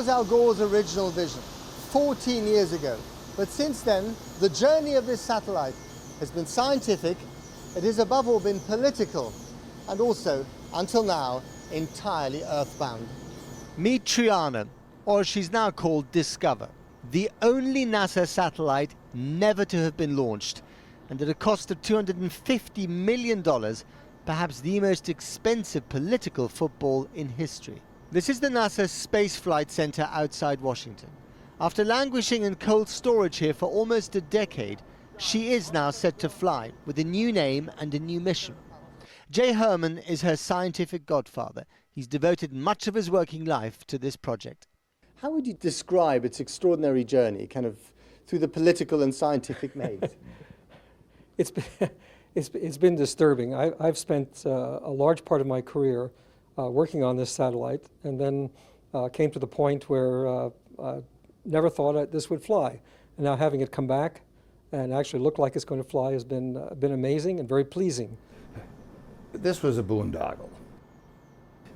was Al Gore's original vision 14 years ago. But since then, the journey of this satellite has been scientific, it has above all been political, and also, until now, entirely earthbound. Meet Triana, or she's now called Discover, the only NASA satellite never to have been launched, and at a cost of $250 million, perhaps the most expensive political football in history. This is the NASA Space Flight Center outside Washington. After languishing in cold storage here for almost a decade, she is now set to fly with a new name and a new mission. Jay Herman is her scientific godfather. He's devoted much of his working life to this project. How would you describe its extraordinary journey, kind of through the political and scientific maze? It's been disturbing. I've spent a large part of my career working on this satellite, and then came to the point where never thought this would fly. And now having it come back and actually look like it's going to fly has been amazing and very pleasing. This was a boondoggle.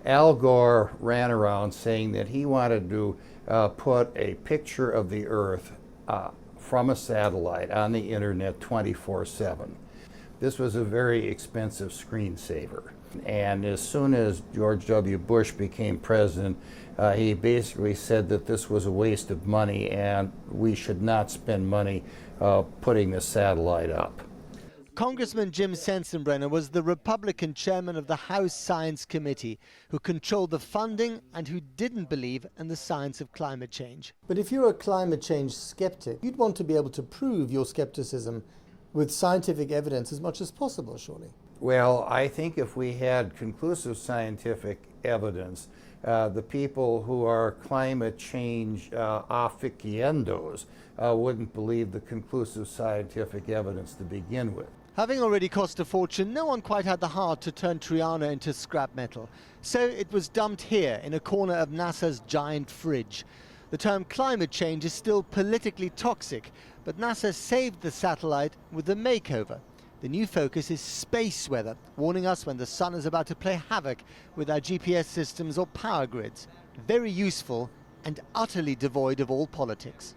Al Gore ran around saying that he wanted to put a picture of the Earth from a satellite on the internet 24/7. This was a very expensive screensaver. And as soon as George W. Bush became president, he basically said that this was a waste of money and we should not spend money putting the satellite up. Congressman Jim Sensenbrenner was the Republican chairman of the House Science Committee who controlled the funding and who didn't believe in the science of climate change. But if you're a climate change skeptic, you'd want to be able to prove your skepticism with scientific evidence as much as possible, surely. Well, I think if we had conclusive scientific evidence, the people who are climate change aficionados wouldn't believe the conclusive scientific evidence to begin with. Having already cost a fortune, no one quite had the heart to turn Triana into scrap metal. So it was dumped here in a corner of NASA's giant fridge. The term climate change is still politically toxic, but NASA saved the satellite with a makeover. The new focus is space weather, warning us when the sun is about to play havoc with our GPS systems or power grids. Very useful and utterly devoid of all politics.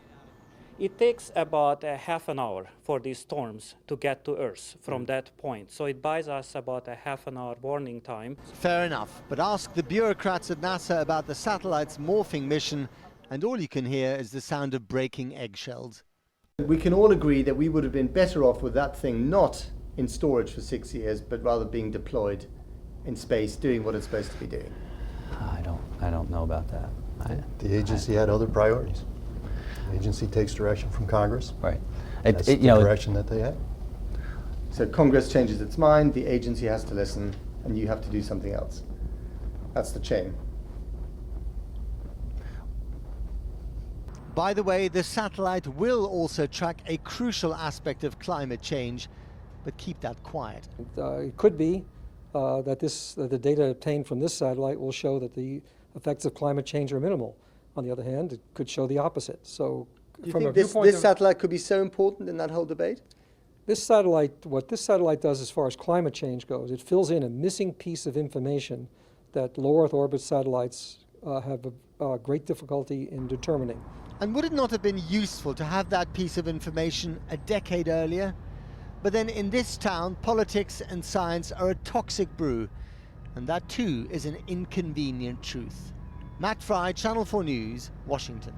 It takes about a half an hour for these storms to get to Earth from that point. So it buys us about a half an hour warning time. Fair enough, but ask the bureaucrats at NASA about the satellite's morphing mission, and all you can hear is the sound of breaking eggshells. We can all agree that we would have been better off with that thing not in storage for 6 years, but rather being deployed in space, doing what it's supposed to be doing. I don't know about that. The agency had other priorities. The agency takes direction from Congress. Right. That's the direction that they had. So Congress changes its mind, the agency has to listen, and you have to do something else. That's the chain. By the way, the satellite will also track a crucial aspect of climate change, but keep that quiet. It could be that the data obtained from this satellite will show that the effects of climate change are minimal. On the other hand, it could show the opposite. So, do you think this satellite could be so important in that whole debate? What this satellite does as far as climate change goes, it fills in a missing piece of information that low Earth orbit satellites have great difficulty in determining. And would it not have been useful to have that piece of information a decade earlier? But then in this town, politics and science are a toxic brew, and that too is an inconvenient truth. Matt Fry, Channel 4 News, Washington.